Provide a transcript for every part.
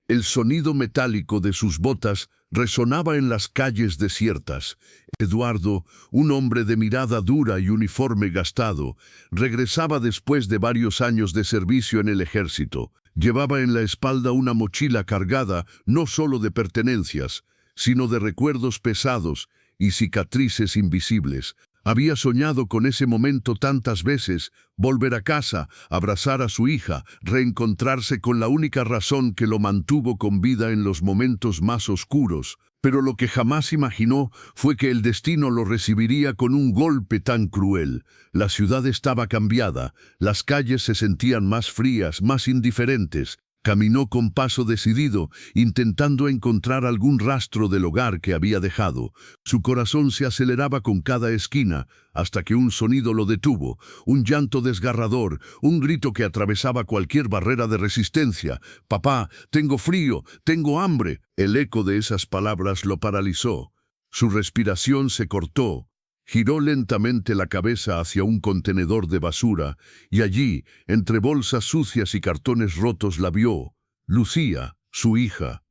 El sonido metálico de sus botas resonaba en las calles desiertas. Eduardo, un hombre de mirada dura y uniforme gastado, regresaba después de varios años de servicio en el ejército. Llevaba en la espalda una mochila cargada no solo de pertenencias, sino de recuerdos pesados y cicatrices invisibles. Había soñado con ese momento tantas veces, volver a casa, abrazar a su hija, reencontrarse con la única razón que lo mantuvo con vida en los momentos más oscuros. Pero lo que jamás imaginó fue que el destino lo recibiría con un golpe tan cruel. La ciudad estaba cambiada, las calles se sentían más frías, más indiferentes. Caminó con paso decidido, intentando encontrar algún rastro del hogar que había dejado. Su corazón se aceleraba con cada esquina, hasta que un sonido lo detuvo, un llanto desgarrador, un grito que atravesaba cualquier barrera de resistencia. «Papá, tengo frío, tengo hambre». El eco de esas palabras lo paralizó. Su respiración se cortó. Giró lentamente la cabeza hacia un contenedor de basura, y allí, entre bolsas sucias y cartones rotos, la vio. Lucía, su hija.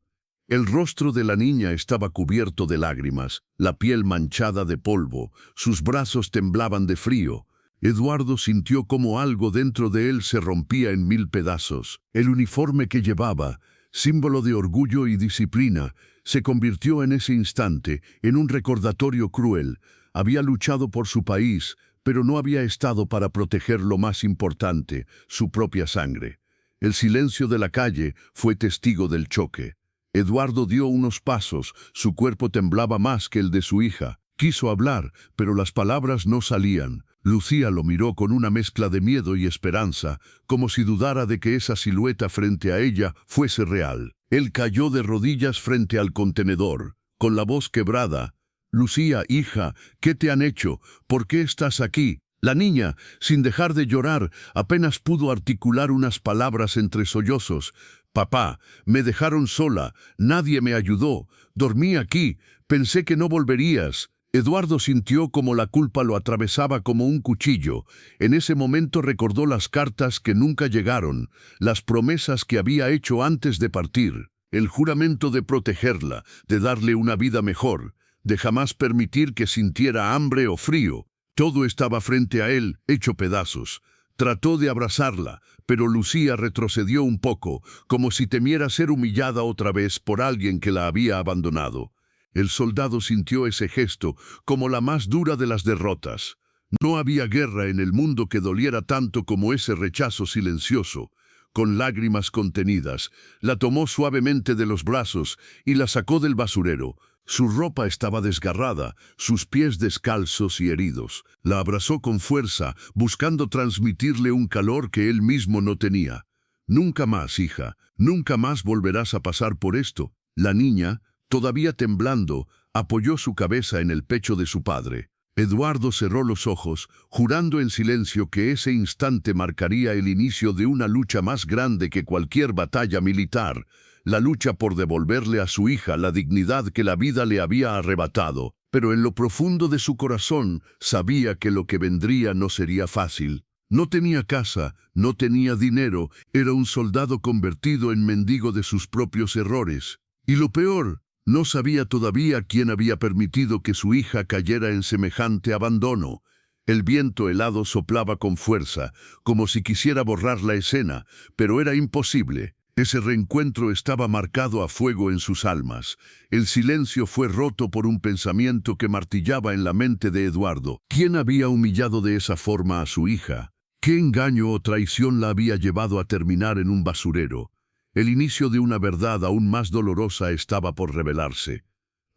El rostro de la niña estaba cubierto de lágrimas, la piel manchada de polvo, sus brazos temblaban de frío. Eduardo sintió como algo dentro de él se rompía en mil pedazos. El uniforme que llevaba, símbolo de orgullo y disciplina, se convirtió en ese instante en un recordatorio cruel. Había luchado por su país, pero no había estado para proteger lo más importante, su propia sangre. El silencio de la calle fue testigo del choque. Eduardo dio unos pasos, su cuerpo temblaba más que el de su hija. Quiso hablar, pero las palabras no salían. Lucía lo miró con una mezcla de miedo y esperanza, como si dudara de que esa silueta frente a ella fuese real. Él cayó de rodillas frente al contenedor, con la voz quebrada. «Lucía, hija, ¿qué te han hecho? ¿Por qué estás aquí?» La niña, sin dejar de llorar, apenas pudo articular unas palabras entre sollozos. «Papá, me dejaron sola, nadie me ayudó, dormí aquí, pensé que no volverías». Eduardo sintió como la culpa lo atravesaba como un cuchillo. En ese momento recordó las cartas que nunca llegaron, las promesas que había hecho antes de partir, el juramento de protegerla, de darle una vida mejor, de jamás permitir que sintiera hambre o frío. Todo estaba frente a él, hecho pedazos. Trató de abrazarla, pero Lucía retrocedió un poco, como si temiera ser humillada otra vez por alguien que la había abandonado. El soldado sintió ese gesto como la más dura de las derrotas. No había guerra en el mundo que doliera tanto como ese rechazo silencioso. Con lágrimas contenidas, la tomó suavemente de los brazos y la sacó del basurero. Su ropa estaba desgarrada, sus pies descalzos y heridos. La abrazó con fuerza, buscando transmitirle un calor que él mismo no tenía. «Nunca más, hija, nunca más volverás a pasar por esto». La niña, todavía temblando, apoyó su cabeza en el pecho de su padre. Eduardo cerró los ojos, jurando en silencio que ese instante marcaría el inicio de una lucha más grande que cualquier batalla militar, la lucha por devolverle a su hija la dignidad que la vida le había arrebatado. Pero en lo profundo de su corazón sabía que lo que vendría no sería fácil. No tenía casa, no tenía dinero, era un soldado convertido en mendigo de sus propios errores. Y lo peor, no sabía todavía quién había permitido que su hija cayera en semejante abandono. El viento helado soplaba con fuerza, como si quisiera borrar la escena, pero era imposible. Ese reencuentro estaba marcado a fuego en sus almas. El silencio fue roto por un pensamiento que martillaba en la mente de Eduardo. ¿Quién había humillado de esa forma a su hija? ¿Qué engaño o traición la había llevado a terminar en un basurero? El inicio de una verdad aún más dolorosa estaba por revelarse.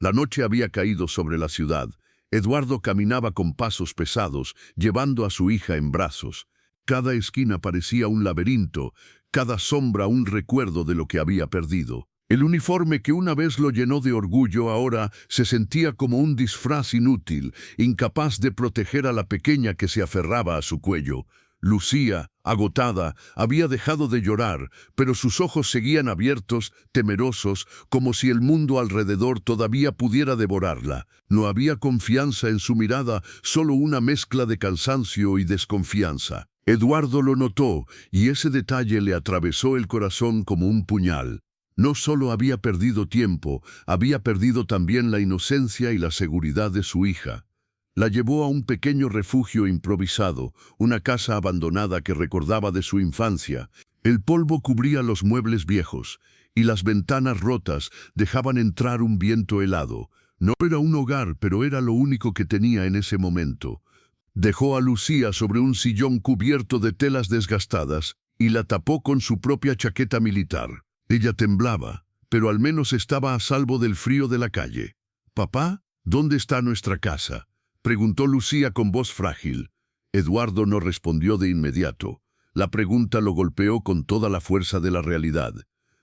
La noche había caído sobre la ciudad. Eduardo caminaba con pasos pesados, llevando a su hija en brazos. Cada esquina parecía un laberinto, cada sombra un recuerdo de lo que había perdido. El uniforme que una vez lo llenó de orgullo ahora se sentía como un disfraz inútil, incapaz de proteger a la pequeña que se aferraba a su cuello. Lucía, agotada, había dejado de llorar, pero sus ojos seguían abiertos, temerosos, como si el mundo alrededor todavía pudiera devorarla. No había confianza en su mirada, solo una mezcla de cansancio y desconfianza. Eduardo lo notó, y ese detalle le atravesó el corazón como un puñal. No solo había perdido tiempo, había perdido también la inocencia y la seguridad de su hija. La llevó a un pequeño refugio improvisado, una casa abandonada que recordaba de su infancia. El polvo cubría los muebles viejos, y las ventanas rotas dejaban entrar un viento helado. No era un hogar, pero era lo único que tenía en ese momento. Dejó a Lucía sobre un sillón cubierto de telas desgastadas y la tapó con su propia chaqueta militar. Ella temblaba, pero al menos estaba a salvo del frío de la calle. «Papá, ¿dónde está nuestra casa?», preguntó Lucía con voz frágil. Eduardo no respondió de inmediato. La pregunta lo golpeó con toda la fuerza de la realidad.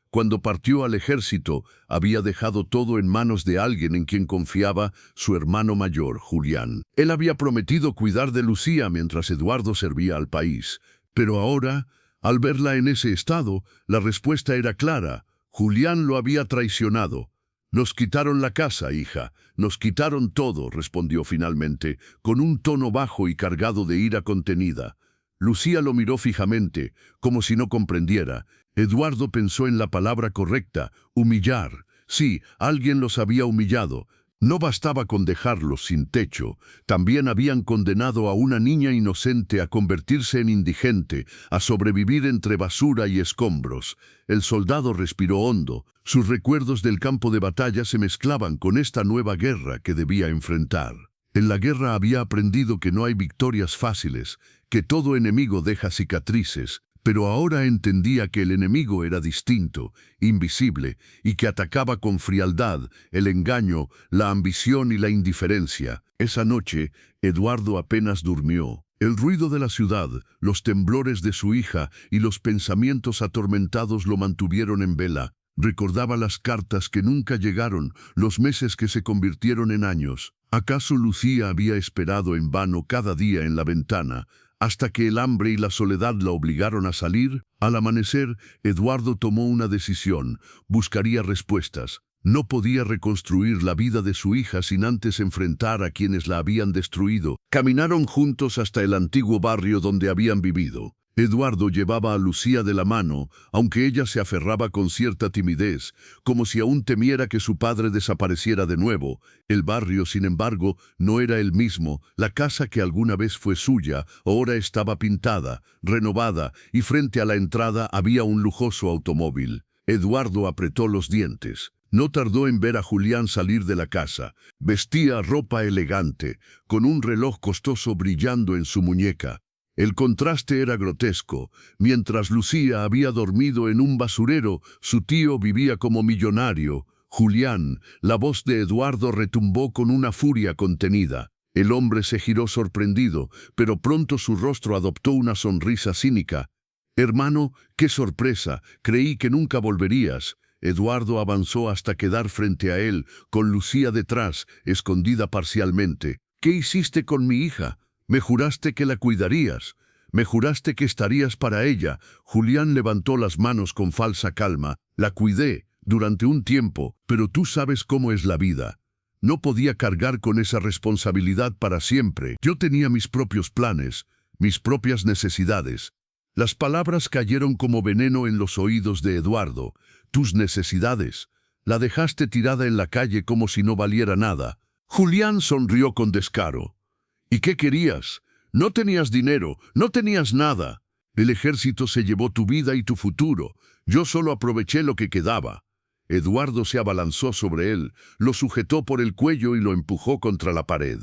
Cuando partió al ejército, había dejado todo en manos de alguien en quien confiaba, su hermano mayor, Julián. Él había prometido cuidar de Lucía mientras Eduardo servía al país. Pero ahora, al verla en ese estado, la respuesta era clara. Julián lo había traicionado. «Nos quitaron la casa, hija. Nos quitaron todo», respondió finalmente, con un tono bajo y cargado de ira contenida. Lucía lo miró fijamente, como si no comprendiera. Eduardo pensó en la palabra correcta: humillar. Sí, alguien los había humillado. No bastaba con dejarlos sin techo, también habían condenado a una niña inocente a convertirse en indigente, a sobrevivir entre basura y escombros. El soldado respiró hondo. Sus recuerdos del campo de batalla se mezclaban con esta nueva guerra que debía enfrentar. En la guerra había aprendido que no hay victorias fáciles, que todo enemigo deja cicatrices, pero ahora entendía que el enemigo era distinto, invisible, y que atacaba con frialdad, el engaño, la ambición y la indiferencia. Esa noche, Eduardo apenas durmió. El ruido de la ciudad, los temblores de su hija y los pensamientos atormentados lo mantuvieron en vela. Recordaba las cartas que nunca llegaron, los meses que se convirtieron en años. ¿Acaso Lucía había esperado en vano cada día en la ventana, hasta que el hambre y la soledad la obligaron a salir? Al amanecer, Eduardo tomó una decisión. Buscaría respuestas. No podía reconstruir la vida de su hija sin antes enfrentar a quienes la habían destruido. Caminaron juntos hasta el antiguo barrio donde habían vivido. Eduardo llevaba a Lucía de la mano, aunque ella se aferraba con cierta timidez, como si aún temiera que su padre desapareciera de nuevo. El barrio, sin embargo, no era el mismo. La casa que alguna vez fue suya, ahora estaba pintada, renovada, y frente a la entrada había un lujoso automóvil. Eduardo apretó los dientes. No tardó en ver a Julián salir de la casa. Vestía ropa elegante, con un reloj costoso brillando en su muñeca. El contraste era grotesco. Mientras Lucía había dormido en un basurero, su tío vivía como millonario. Julián, la voz de Eduardo retumbó con una furia contenida. El hombre se giró sorprendido, pero pronto su rostro adoptó una sonrisa cínica. «Hermano, qué sorpresa, creí que nunca volverías». Eduardo avanzó hasta quedar frente a él, con Lucía detrás, escondida parcialmente. «¿Qué hiciste con mi hija? Me juraste que la cuidarías. Me juraste que estarías para ella». Julián levantó las manos con falsa calma. «La cuidé durante un tiempo, pero tú sabes cómo es la vida. No podía cargar con esa responsabilidad para siempre. Yo tenía mis propios planes, mis propias necesidades». Las palabras cayeron como veneno en los oídos de Eduardo. «Tus necesidades. La dejaste tirada en la calle como si no valiera nada». Julián sonrió con descaro. «¿Y qué querías? No tenías dinero, no tenías nada. El ejército se llevó tu vida y tu futuro. Yo solo aproveché lo que quedaba». Eduardo se abalanzó sobre él, lo sujetó por el cuello y lo empujó contra la pared.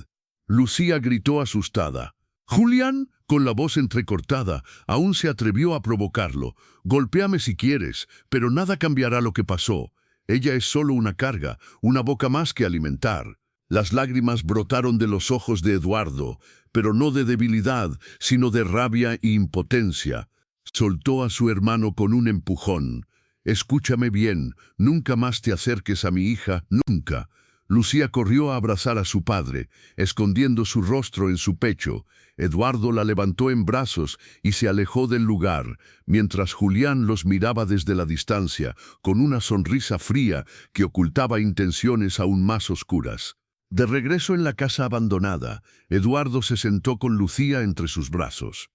Lucía gritó asustada. Julián, con la voz entrecortada, aún se atrevió a provocarlo. «Golpéame si quieres, pero nada cambiará lo que pasó. Ella es solo una carga, una boca más que alimentar». Las lágrimas brotaron de los ojos de Eduardo, pero no de debilidad, sino de rabia e impotencia. Soltó a su hermano con un empujón. «Escúchame bien, nunca más te acerques a mi hija, nunca». Lucía corrió a abrazar a su padre, escondiendo su rostro en su pecho. Eduardo la levantó en brazos y se alejó del lugar, mientras Julián los miraba desde la distancia, con una sonrisa fría que ocultaba intenciones aún más oscuras. De regreso en la casa abandonada, Eduardo se sentó con Lucía entre sus brazos.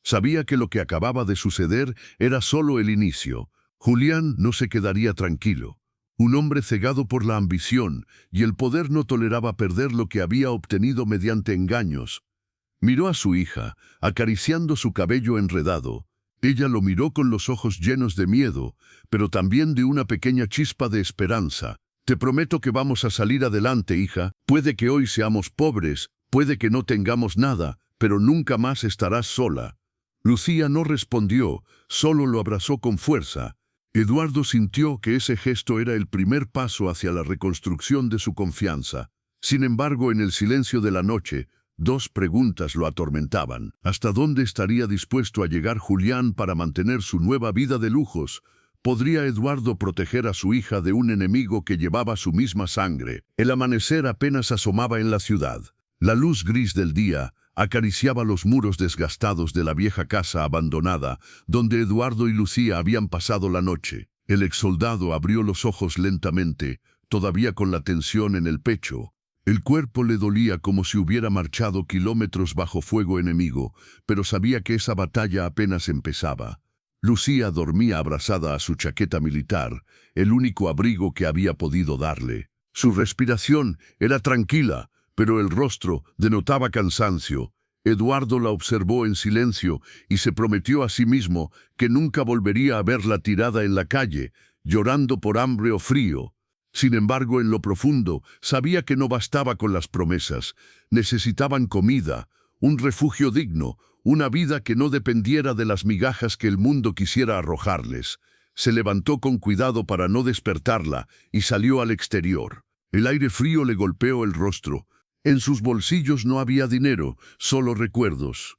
Sabía que lo que acababa de suceder era solo el inicio. Julián no se quedaría tranquilo. Un hombre cegado por la ambición y el poder no toleraba perder lo que había obtenido mediante engaños. Miró a su hija, acariciando su cabello enredado. Ella lo miró con los ojos llenos de miedo, pero también de una pequeña chispa de esperanza. Te prometo que vamos a salir adelante, hija. Puede que hoy seamos pobres, puede que no tengamos nada, pero nunca más estarás sola. Lucía no respondió, solo lo abrazó con fuerza. Eduardo sintió que ese gesto era el primer paso hacia la reconstrucción de su confianza. Sin embargo, en el silencio de la noche, dos preguntas lo atormentaban. ¿Hasta dónde estaría dispuesto a llegar Julián para mantener su nueva vida de lujos? ¿Podría Eduardo proteger a su hija de un enemigo que llevaba su misma sangre? El amanecer apenas asomaba en la ciudad. La luz gris del día acariciaba los muros desgastados de la vieja casa abandonada, donde Eduardo y Lucía habían pasado la noche. El exsoldado abrió los ojos lentamente, todavía con la tensión en el pecho. El cuerpo le dolía como si hubiera marchado kilómetros bajo fuego enemigo, pero sabía que esa batalla apenas empezaba. Lucía dormía abrazada a su chaqueta militar, el único abrigo que había podido darle. Su respiración era tranquila, pero el rostro denotaba cansancio. Eduardo la observó en silencio y se prometió a sí mismo que nunca volvería a verla tirada en la calle, llorando por hambre o frío. Sin embargo, en lo profundo, sabía que no bastaba con las promesas. Necesitaban comida, un refugio digno, una vida que no dependiera de las migajas que el mundo quisiera arrojarles. Se levantó con cuidado para no despertarla y salió al exterior. El aire frío le golpeó el rostro. En sus bolsillos no había dinero, solo recuerdos.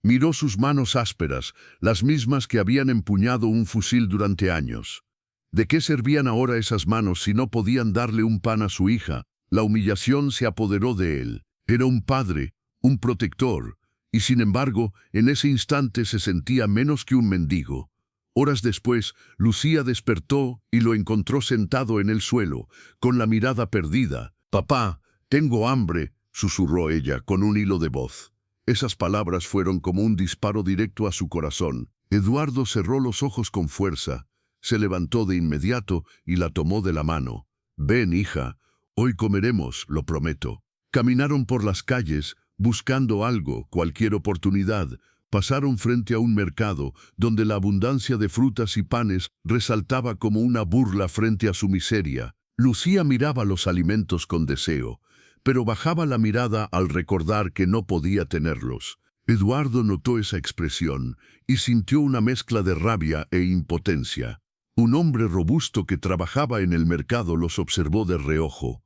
Miró sus manos ásperas, las mismas que habían empuñado un fusil durante años. ¿De qué servían ahora esas manos si no podían darle un pan a su hija? La humillación se apoderó de él. Era un padre, un protector, y sin embargo, en ese instante se sentía menos que un mendigo. Horas después, Lucía despertó y lo encontró sentado en el suelo, con la mirada perdida. «Papá, tengo hambre», susurró ella con un hilo de voz. Esas palabras fueron como un disparo directo a su corazón. Eduardo cerró los ojos con fuerza, se levantó de inmediato y la tomó de la mano. «Ven, hija, hoy comeremos, lo prometo». Caminaron por las calles, buscando algo, cualquier oportunidad. Pasaron frente a un mercado, donde la abundancia de frutas y panes resaltaba como una burla frente a su miseria. Lucía miraba los alimentos con deseo, pero bajaba la mirada al recordar que no podía tenerlos. Eduardo notó esa expresión y sintió una mezcla de rabia e impotencia. Un hombre robusto que trabajaba en el mercado los observó de reojo.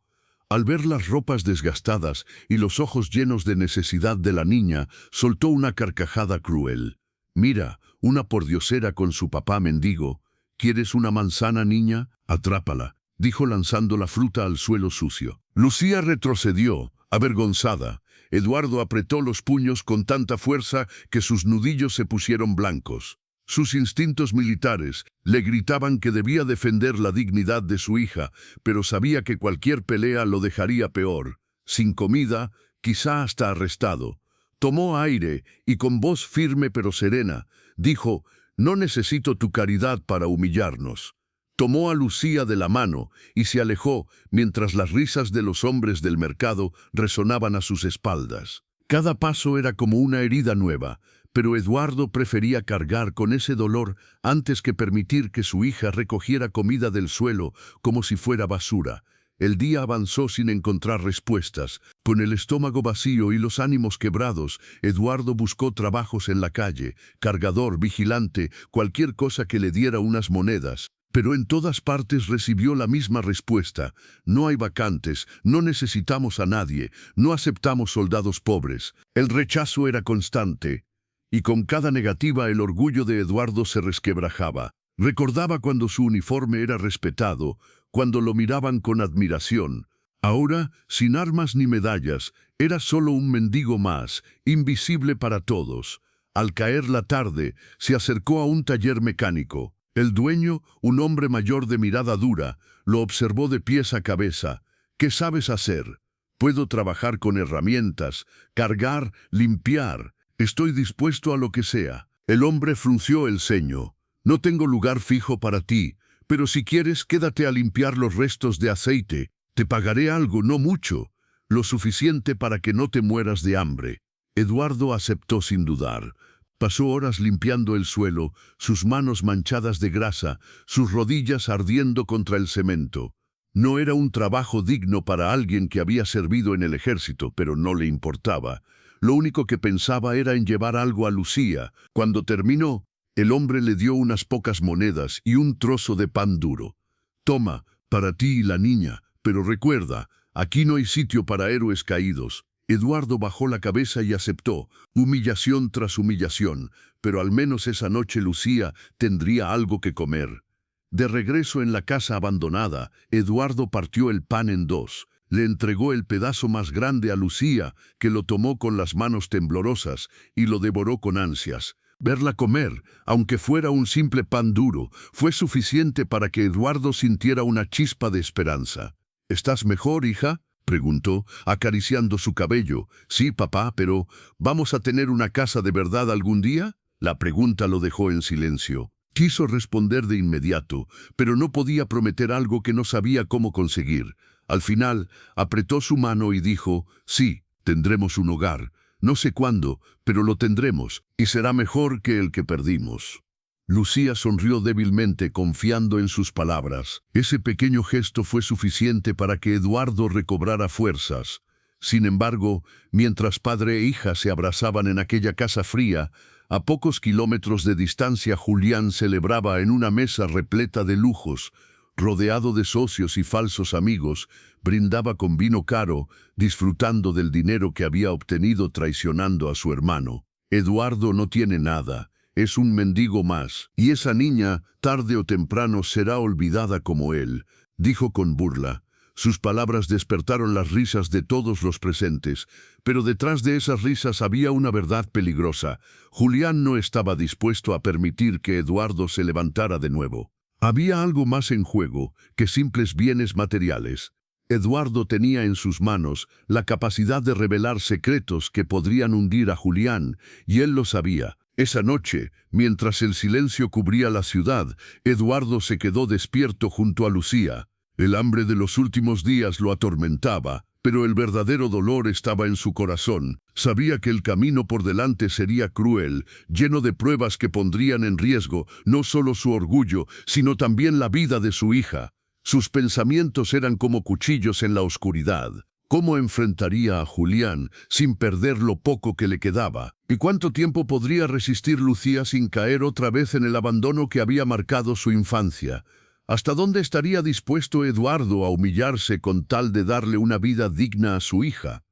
Al ver las ropas desgastadas y los ojos llenos de necesidad de la niña, soltó una carcajada cruel. «Mira, una pordiosera con su papá mendigo. ¿Quieres una manzana, niña? Atrápala», dijo lanzando la fruta al suelo sucio. Lucía retrocedió, avergonzada. Eduardo apretó los puños con tanta fuerza que sus nudillos se pusieron blancos. Sus instintos militares le gritaban que debía defender la dignidad de su hija, pero sabía que cualquier pelea lo dejaría peor. Sin comida, quizá hasta arrestado. Tomó aire y con voz firme pero serena, dijo: «No necesito tu caridad para humillarnos». Tomó a Lucía de la mano y se alejó mientras las risas de los hombres del mercado resonaban a sus espaldas. Cada paso era como una herida nueva, pero Eduardo prefería cargar con ese dolor antes que permitir que su hija recogiera comida del suelo como si fuera basura. El día avanzó sin encontrar respuestas. Con el estómago vacío y los ánimos quebrados, Eduardo buscó trabajos en la calle, cargador, vigilante, cualquier cosa que le diera unas monedas. Pero en todas partes recibió la misma respuesta: «No hay vacantes, no necesitamos a nadie, no aceptamos soldados pobres». El rechazo era constante, y con cada negativa el orgullo de Eduardo se resquebrajaba. Recordaba cuando su uniforme era respetado, cuando lo miraban con admiración. Ahora, sin armas ni medallas, era solo un mendigo más, invisible para todos. Al caer la tarde, se acercó a un taller mecánico. El dueño, un hombre mayor de mirada dura, lo observó de pies a cabeza. «¿Qué sabes hacer?» «Puedo trabajar con herramientas, cargar, limpiar. Estoy dispuesto a lo que sea». El hombre frunció el ceño. No tengo lugar fijo para ti, pero si quieres, quédate a limpiar los restos de aceite. Te pagaré algo, no mucho, lo suficiente para que no te mueras de hambre. Eduardo aceptó sin dudar. Pasó horas limpiando el suelo, sus manos manchadas de grasa, sus rodillas ardiendo contra el cemento. No era un trabajo digno para alguien que había servido en el ejército, pero no le importaba. Lo único que pensaba era en llevar algo a Lucía. Cuando terminó, el hombre le dio unas pocas monedas y un trozo de pan duro. Toma, para ti y la niña, pero recuerda, aquí no hay sitio para héroes caídos. Eduardo bajó la cabeza y aceptó, humillación tras humillación, pero al menos esa noche Lucía tendría algo que comer. De regreso en la casa abandonada, Eduardo partió el pan en dos. Le entregó el pedazo más grande a Lucía, que lo tomó con las manos temblorosas y lo devoró con ansias. Verla comer, aunque fuera un simple pan duro, fue suficiente para que Eduardo sintiera una chispa de esperanza. ¿Estás mejor, hija?, preguntó, acariciando su cabello. Sí, papá, pero ¿vamos a tener una casa de verdad algún día? La pregunta lo dejó en silencio. Quiso responder de inmediato, pero no podía prometer algo que no sabía cómo conseguir. Al final, apretó su mano y dijo, sí, tendremos un hogar. No sé cuándo, pero lo tendremos, y será mejor que el que perdimos. Lucía sonrió débilmente, confiando en sus palabras. Ese pequeño gesto fue suficiente para que Eduardo recobrara fuerzas. Sin embargo, mientras padre e hija se abrazaban en aquella casa fría, a pocos kilómetros de distancia Julián celebraba en una mesa repleta de lujos. Rodeado de socios y falsos amigos, brindaba con vino caro, disfrutando del dinero que había obtenido traicionando a su hermano. Eduardo no tiene nada, es un mendigo más, y esa niña, tarde o temprano, será olvidada como él, dijo con burla. Sus palabras despertaron las risas de todos los presentes, pero detrás de esas risas había una verdad peligrosa. Julián no estaba dispuesto a permitir que Eduardo se levantara de nuevo. Había algo más en juego que simples bienes materiales. Eduardo tenía en sus manos la capacidad de revelar secretos que podrían hundir a Julián, y él lo sabía. Esa noche, mientras el silencio cubría la ciudad, Eduardo se quedó despierto junto a Lucía. El hambre de los últimos días lo atormentaba, pero el verdadero dolor estaba en su corazón. Sabía que el camino por delante sería cruel, lleno de pruebas que pondrían en riesgo no solo su orgullo, sino también la vida de su hija. Sus pensamientos eran como cuchillos en la oscuridad. ¿Cómo enfrentaría a Julián sin perder lo poco que le quedaba? ¿Y cuánto tiempo podría resistir Lucía sin caer otra vez en el abandono que había marcado su infancia? ¿Hasta dónde estaría dispuesto Eduardo a humillarse con tal de darle una vida digna a su hija?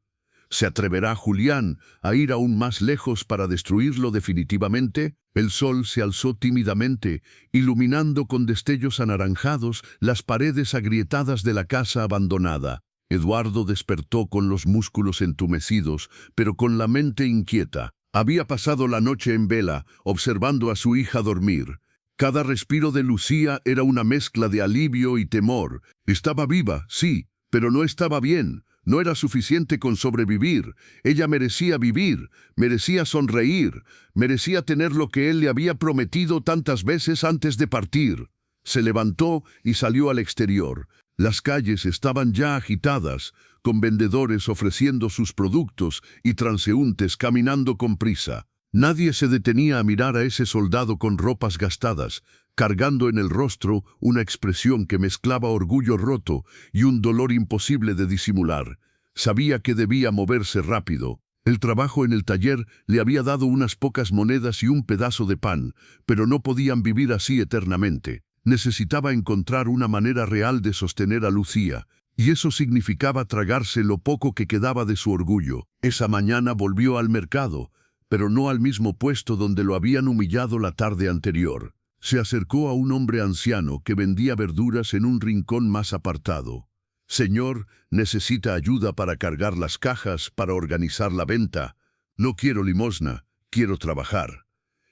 ¿Se atreverá Julián a ir aún más lejos para destruirlo definitivamente? El sol se alzó tímidamente, iluminando con destellos anaranjados las paredes agrietadas de la casa abandonada. Eduardo despertó con los músculos entumecidos, pero con la mente inquieta. Había pasado la noche en vela, observando a su hija dormir. Cada respiro de Lucía era una mezcla de alivio y temor. Estaba viva, sí, pero no estaba bien. No era suficiente con sobrevivir. Ella merecía vivir, merecía sonreír, merecía tener lo que él le había prometido tantas veces antes de partir. Se levantó y salió al exterior. Las calles estaban ya agitadas, con vendedores ofreciendo sus productos y transeúntes caminando con prisa. Nadie se detenía a mirar a ese soldado con ropas gastadas, cargando en el rostro una expresión que mezclaba orgullo roto y un dolor imposible de disimular. Sabía que debía moverse rápido. El trabajo en el taller le había dado unas pocas monedas y un pedazo de pan, pero no podían vivir así eternamente. Necesitaba encontrar una manera real de sostener a Lucía, y eso significaba tragarse lo poco que quedaba de su orgullo. Esa mañana volvió al mercado, pero no al mismo puesto donde lo habían humillado la tarde anterior. Se acercó a un hombre anciano que vendía verduras en un rincón más apartado. «Señor, ¿necesita ayuda para cargar las cajas, para organizar la venta? No quiero limosna, quiero trabajar».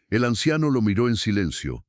El anciano lo miró en silencio.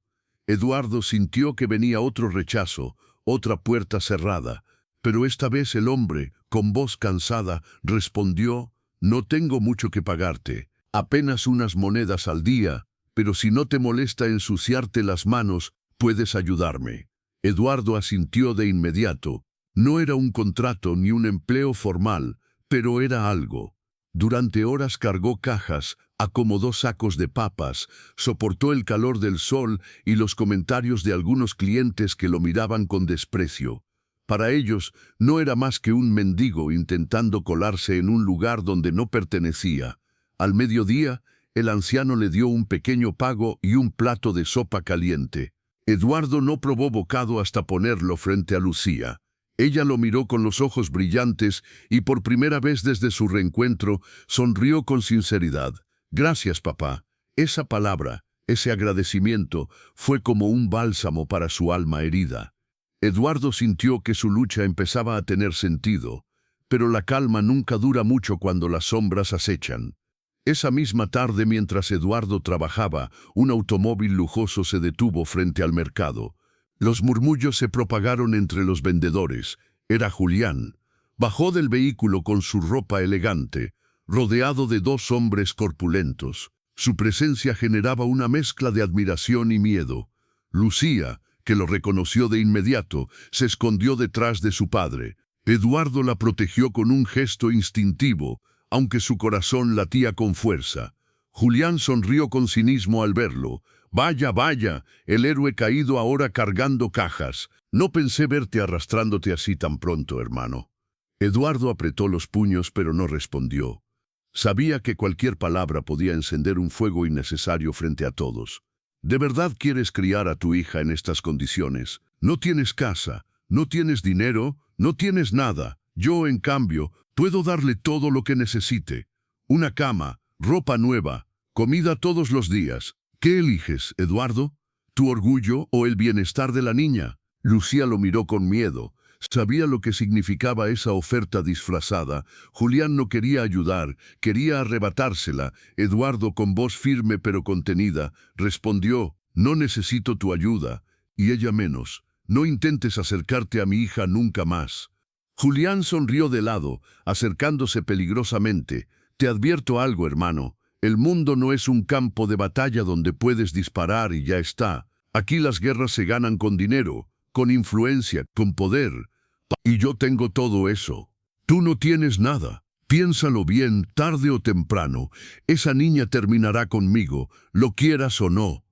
Eduardo sintió que venía otro rechazo, otra puerta cerrada, pero esta vez el hombre, con voz cansada, respondió: «No tengo mucho que pagarte. Apenas unas monedas al día, pero si no te molesta ensuciarte las manos, puedes ayudarme. Eduardo asintió de inmediato. No era un contrato ni un empleo formal, pero era algo. Durante horas cargó cajas, acomodó sacos de papas, soportó el calor del sol y los comentarios de algunos clientes que lo miraban con desprecio. Para ellos, no era más que un mendigo intentando colarse en un lugar donde no pertenecía. Al mediodía, el anciano le dio un pequeño pago y un plato de sopa caliente. Eduardo no probó bocado hasta ponerlo frente a Lucía. Ella lo miró con los ojos brillantes y por primera vez desde su reencuentro sonrió con sinceridad. «Gracias, papá». Esa palabra, ese agradecimiento, fue como un bálsamo para su alma herida. Eduardo sintió que su lucha empezaba a tener sentido, pero la calma nunca dura mucho cuando las sombras acechan. Esa misma tarde, mientras Eduardo trabajaba, un automóvil lujoso se detuvo frente al mercado. Los murmullos se propagaron entre los vendedores. Era Julián. Bajó del vehículo con su ropa elegante, rodeado de dos hombres corpulentos. Su presencia generaba una mezcla de admiración y miedo. Lucía, que lo reconoció de inmediato, se escondió detrás de su padre. Eduardo la protegió con un gesto instintivo, aunque su corazón latía con fuerza. Julián sonrió con cinismo al verlo. «Vaya, vaya, el héroe caído ahora cargando cajas. No pensé verte arrastrándote así tan pronto, hermano». Eduardo apretó los puños pero no respondió. Sabía que cualquier palabra podía encender un fuego innecesario frente a todos. ¿De verdad quieres criar a tu hija en estas condiciones? No tienes casa, no tienes dinero, no tienes nada. Yo, en cambio, puedo darle todo lo que necesite. Una cama, ropa nueva, comida todos los días. ¿Qué eliges, Eduardo? ¿Tu orgullo o el bienestar de la niña? Lucía lo miró con miedo. Sabía lo que significaba esa oferta disfrazada. Julián no quería ayudar, quería arrebatársela. Eduardo, con voz firme pero contenida, respondió: «No necesito tu ayuda, y ella menos. No intentes acercarte a mi hija nunca más». Julián sonrió de lado, acercándose peligrosamente. «Te advierto algo, hermano. El mundo no es un campo de batalla donde puedes disparar y ya está. Aquí las guerras se ganan con dinero, con influencia, con poder. Y yo tengo todo eso. Tú no tienes nada. Piénsalo bien, tarde o temprano. Esa niña terminará conmigo, lo quieras o no».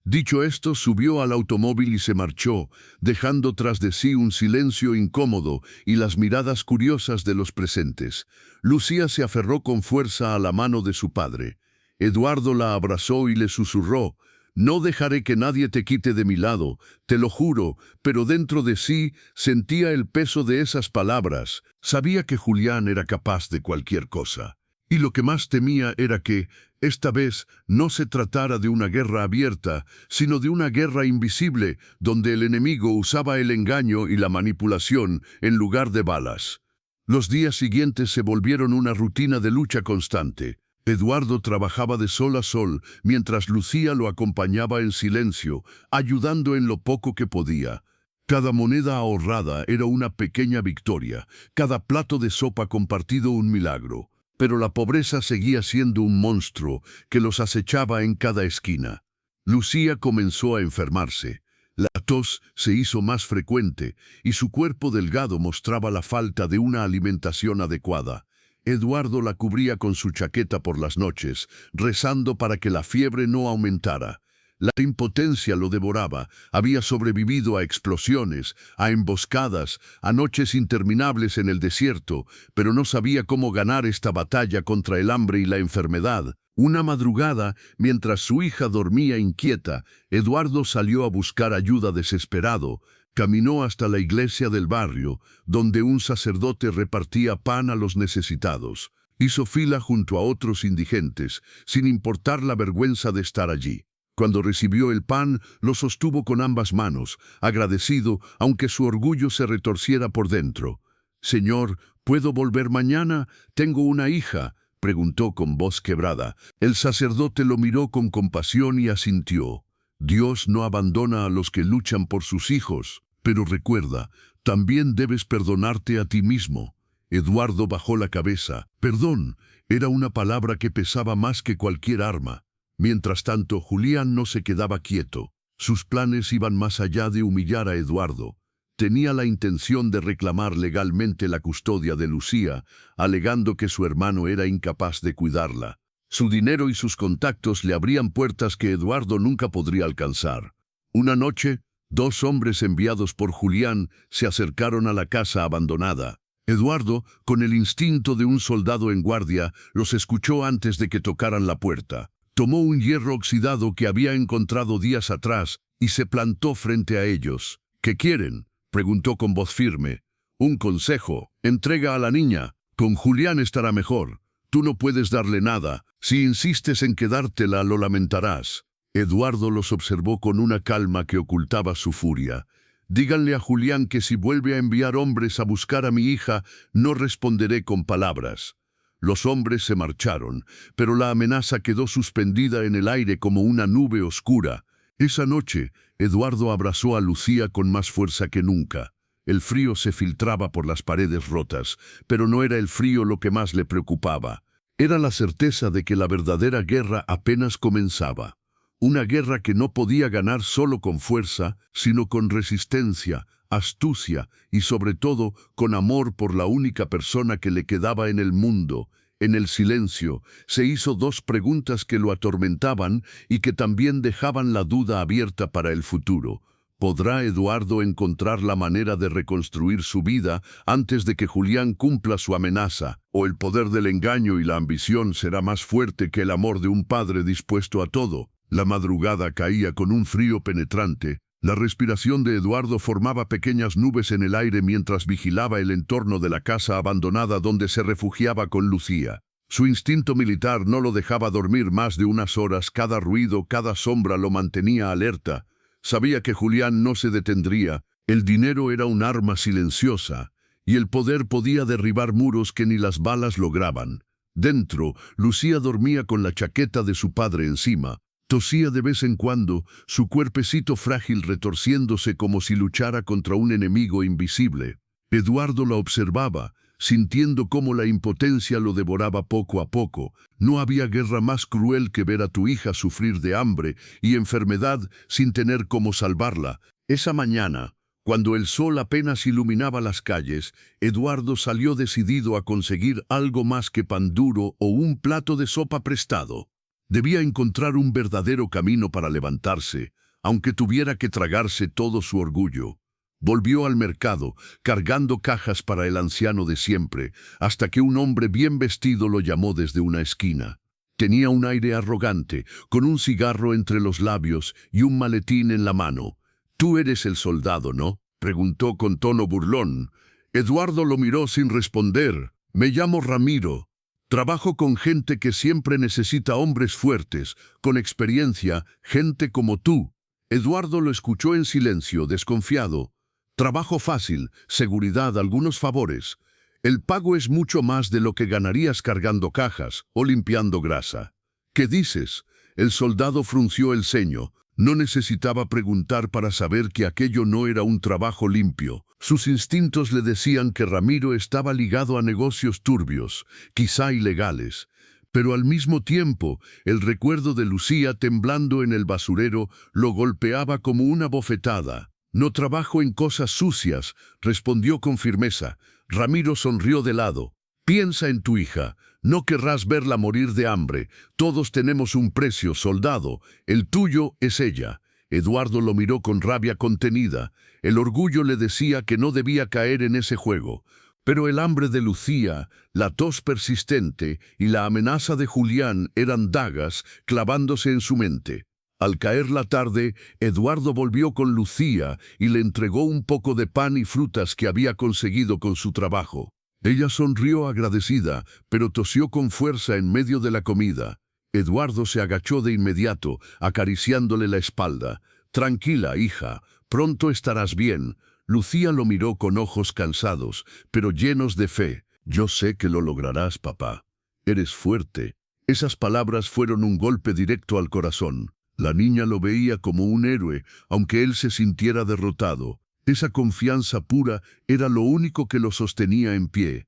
Dicho esto, subió al automóvil y se marchó, dejando tras de sí un silencio incómodo y las miradas curiosas de los presentes. Lucía se aferró con fuerza a la mano de su padre. Eduardo la abrazó y le susurró: «No dejaré que nadie te quite de mi lado, te lo juro», pero dentro de sí sentía el peso de esas palabras. Sabía que Julián era capaz de cualquier cosa. Y lo que más temía era que, esta vez, no se tratara de una guerra abierta, sino de una guerra invisible, donde el enemigo usaba el engaño y la manipulación en lugar de balas. Los días siguientes se volvieron una rutina de lucha constante. Eduardo trabajaba de sol a sol, mientras Lucía lo acompañaba en silencio, ayudando en lo poco que podía. Cada moneda ahorrada era una pequeña victoria, cada plato de sopa compartido un milagro. Pero la pobreza seguía siendo un monstruo que los acechaba en cada esquina. Lucía comenzó a enfermarse. La tos se hizo más frecuente y su cuerpo delgado mostraba la falta de una alimentación adecuada. Eduardo la cubría con su chaqueta por las noches, rezando para que la fiebre no aumentara. La impotencia lo devoraba. Había sobrevivido a explosiones, a emboscadas, a noches interminables en el desierto, pero no sabía cómo ganar esta batalla contra el hambre y la enfermedad. Una madrugada, mientras su hija dormía inquieta, Eduardo salió a buscar ayuda desesperado. Caminó hasta la iglesia del barrio, donde un sacerdote repartía pan a los necesitados. Hizo fila junto a otros indigentes, sin importar la vergüenza de estar allí. Cuando recibió el pan, lo sostuvo con ambas manos, agradecido, aunque su orgullo se retorciera por dentro. «Señor, ¿puedo volver mañana? Tengo una hija», preguntó con voz quebrada. El sacerdote lo miró con compasión y asintió. «Dios no abandona a los que luchan por sus hijos, pero recuerda, también debes perdonarte a ti mismo». Eduardo bajó la cabeza. Perdón era una palabra que pesaba más que cualquier arma. Mientras tanto, Julián no se quedaba quieto. Sus planes iban más allá de humillar a Eduardo. Tenía la intención de reclamar legalmente la custodia de Lucía, alegando que su hermano era incapaz de cuidarla. Su dinero y sus contactos le abrían puertas que Eduardo nunca podría alcanzar. Una noche, 2 hombres enviados por Julián se acercaron a la casa abandonada. Eduardo, con el instinto de un soldado en guardia, los escuchó antes de que tocaran la puerta. Tomó un hierro oxidado que había encontrado días atrás y se plantó frente a ellos. ¿Qué quieren?, preguntó con voz firme. Un consejo. Entrega a la niña. Con Julián estará mejor. Tú no puedes darle nada. Si insistes en quedártela, lo lamentarás. Eduardo los observó con una calma que ocultaba su furia. Díganle a Julián que si vuelve a enviar hombres a buscar a mi hija, no responderé con palabras. Los hombres se marcharon, pero la amenaza quedó suspendida en el aire como una nube oscura. Esa noche, Eduardo abrazó a Lucía con más fuerza que nunca. El frío se filtraba por las paredes rotas, pero no era el frío lo que más le preocupaba. Era la certeza de que la verdadera guerra apenas comenzaba. Una guerra que no podía ganar solo con fuerza, sino con resistencia, astucia y sobre todo con amor por la única persona que le quedaba en el mundo. En el silencio, se hizo 2 preguntas que lo atormentaban y que también dejaban la duda abierta para el futuro. ¿Podrá Eduardo encontrar la manera de reconstruir su vida antes de que Julián cumpla su amenaza? ¿O el poder del engaño y la ambición será más fuerte que el amor de un padre dispuesto a todo? La madrugada caía con un frío penetrante. La respiración de Eduardo formaba pequeñas nubes en el aire mientras vigilaba el entorno de la casa abandonada donde se refugiaba con Lucía. Su instinto militar no lo dejaba dormir más de unas horas. Cada ruido, cada sombra lo mantenía alerta. Sabía que Julián no se detendría. El dinero era un arma silenciosa, y el poder podía derribar muros que ni las balas lograban. Dentro, Lucía dormía con la chaqueta de su padre encima. Tosía de vez en cuando, su cuerpecito frágil retorciéndose como si luchara contra un enemigo invisible. Eduardo la observaba, sintiendo cómo la impotencia lo devoraba poco a poco. No había guerra más cruel que ver a tu hija sufrir de hambre y enfermedad sin tener cómo salvarla. Esa mañana, cuando el sol apenas iluminaba las calles, Eduardo salió decidido a conseguir algo más que pan duro o un plato de sopa prestado. Debía encontrar un verdadero camino para levantarse, aunque tuviera que tragarse todo su orgullo. Volvió al mercado, cargando cajas para el anciano de siempre, hasta que un hombre bien vestido lo llamó desde una esquina. Tenía un aire arrogante, con un cigarro entre los labios y un maletín en la mano. «Tú eres el soldado, ¿no?», preguntó con tono burlón. Eduardo lo miró sin responder. «Me llamo Ramiro. Trabajo con gente que siempre necesita hombres fuertes, con experiencia, gente como tú». Eduardo lo escuchó en silencio, desconfiado. «Trabajo fácil, seguridad, algunos favores. El pago es mucho más de lo que ganarías cargando cajas o limpiando grasa». «¿Qué dices?». El soldado frunció el ceño. No necesitaba preguntar para saber que aquello no era un trabajo limpio. Sus instintos le decían que Ramiro estaba ligado a negocios turbios, quizá ilegales. Pero al mismo tiempo, el recuerdo de Lucía temblando en el basurero lo golpeaba como una bofetada. «No trabajo en cosas sucias», respondió con firmeza. Ramiro sonrió de lado. «Piensa en tu hija. No querrás verla morir de hambre. Todos tenemos un precio, soldado. El tuyo es ella». Eduardo lo miró con rabia contenida. El orgullo le decía que no debía caer en ese juego. Pero el hambre de Lucía, la tos persistente y la amenaza de Julián eran dagas clavándose en su mente. Al caer la tarde, Eduardo volvió con Lucía y le entregó un poco de pan y frutas que había conseguido con su trabajo. Ella sonrió agradecida, pero tosió con fuerza en medio de la comida. Eduardo se agachó de inmediato, acariciándole la espalda. «Tranquila, hija, pronto estarás bien». Lucía lo miró con ojos cansados, pero llenos de fe. «Yo sé que lo lograrás, papá. Eres fuerte». Esas palabras fueron un golpe directo al corazón. La niña lo veía como un héroe, aunque él se sintiera derrotado. Esa confianza pura era lo único que lo sostenía en pie.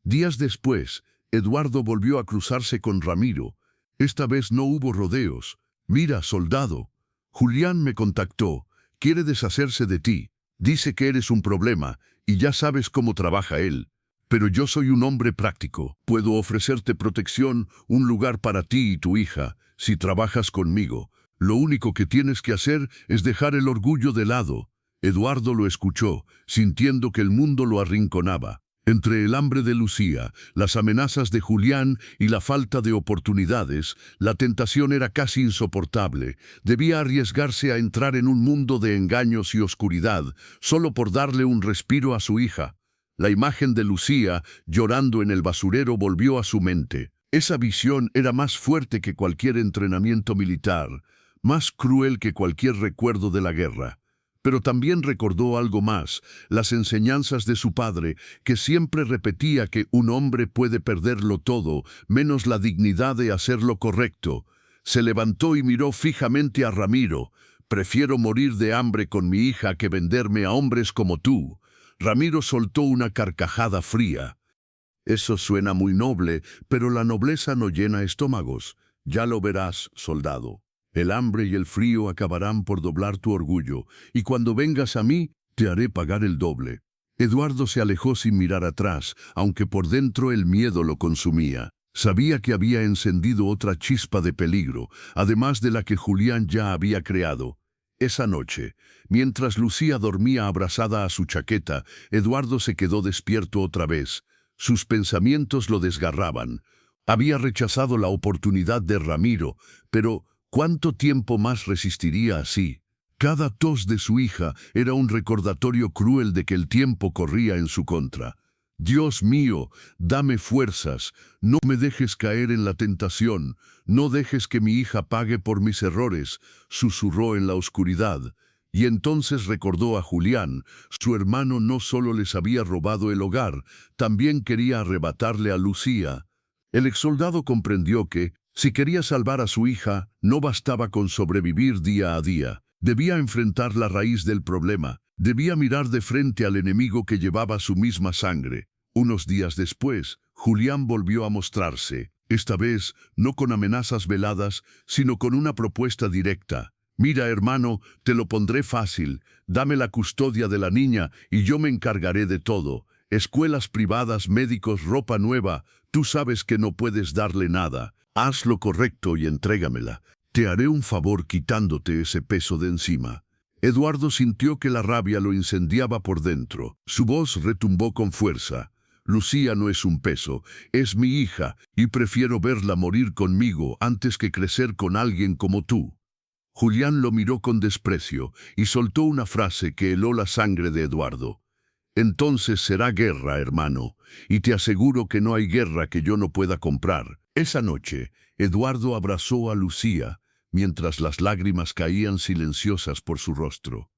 Días después, Eduardo volvió a cruzarse con Ramiro. Esta vez no hubo rodeos. Mira, soldado. Julián me contactó. Quiere deshacerse de ti. Dice que eres un problema, y ya sabes cómo trabaja él. Pero yo soy un hombre práctico. Puedo ofrecerte protección, un lugar para ti y tu hija, si trabajas conmigo. Lo único que tienes que hacer es dejar el orgullo de lado. Eduardo lo escuchó, sintiendo que el mundo lo arrinconaba. Entre el hambre de Lucía, las amenazas de Julián y la falta de oportunidades, la tentación era casi insoportable. Debía arriesgarse a entrar en un mundo de engaños y oscuridad, solo por darle un respiro a su hija. La imagen de Lucía, llorando en el basurero, volvió a su mente. Esa visión era más fuerte que cualquier entrenamiento militar, más cruel que cualquier recuerdo de la guerra. Pero también recordó algo más, las enseñanzas de su padre, que siempre repetía que un hombre puede perderlo todo, menos la dignidad de hacer lo correcto. Se levantó y miró fijamente a Ramiro. «Prefiero morir de hambre con mi hija que venderme a hombres como tú». Ramiro soltó una carcajada fría. «Eso suena muy noble, pero la nobleza no llena estómagos. Ya lo verás, soldado. El hambre y el frío acabarán por doblar tu orgullo, y cuando vengas a mí, te haré pagar el doble». Eduardo se alejó sin mirar atrás, aunque por dentro el miedo lo consumía. Sabía que había encendido otra chispa de peligro, además de la que Julián ya había creado. Esa noche, mientras Lucía dormía abrazada a su chaqueta, Eduardo se quedó despierto otra vez. Sus pensamientos lo desgarraban. Había rechazado la oportunidad de Ramiro, pero ¿cuánto tiempo más resistiría así? Cada tos de su hija era un recordatorio cruel de que el tiempo corría en su contra. «Dios mío, dame fuerzas, no me dejes caer en la tentación, no dejes que mi hija pague por mis errores», susurró en la oscuridad. Y entonces recordó a Julián. Su hermano no solo les había robado el hogar, también quería arrebatarle a Lucía. El exsoldado comprendió que, si quería salvar a su hija, no bastaba con sobrevivir día a día. Debía enfrentar la raíz del problema. Debía mirar de frente al enemigo que llevaba su misma sangre. Unos días después, Julián volvió a mostrarse, esta vez no con amenazas veladas, sino con una propuesta directa. «Mira, hermano, te lo pondré fácil. Dame la custodia de la niña y yo me encargaré de todo. Escuelas privadas, médicos, ropa nueva. Tú sabes que no puedes darle nada. Haz lo correcto y entrégamela. Te haré un favor quitándote ese peso de encima». Eduardo sintió que la rabia lo incendiaba por dentro. Su voz retumbó con fuerza. «Lucía no es un peso, es mi hija, y prefiero verla morir conmigo antes que crecer con alguien como tú». Julián lo miró con desprecio y soltó una frase que heló la sangre de Eduardo. «Entonces será guerra, hermano, y te aseguro que no hay guerra que yo no pueda comprar». Esa noche, Eduardo abrazó a Lucía, mientras las lágrimas caían silenciosas por su rostro.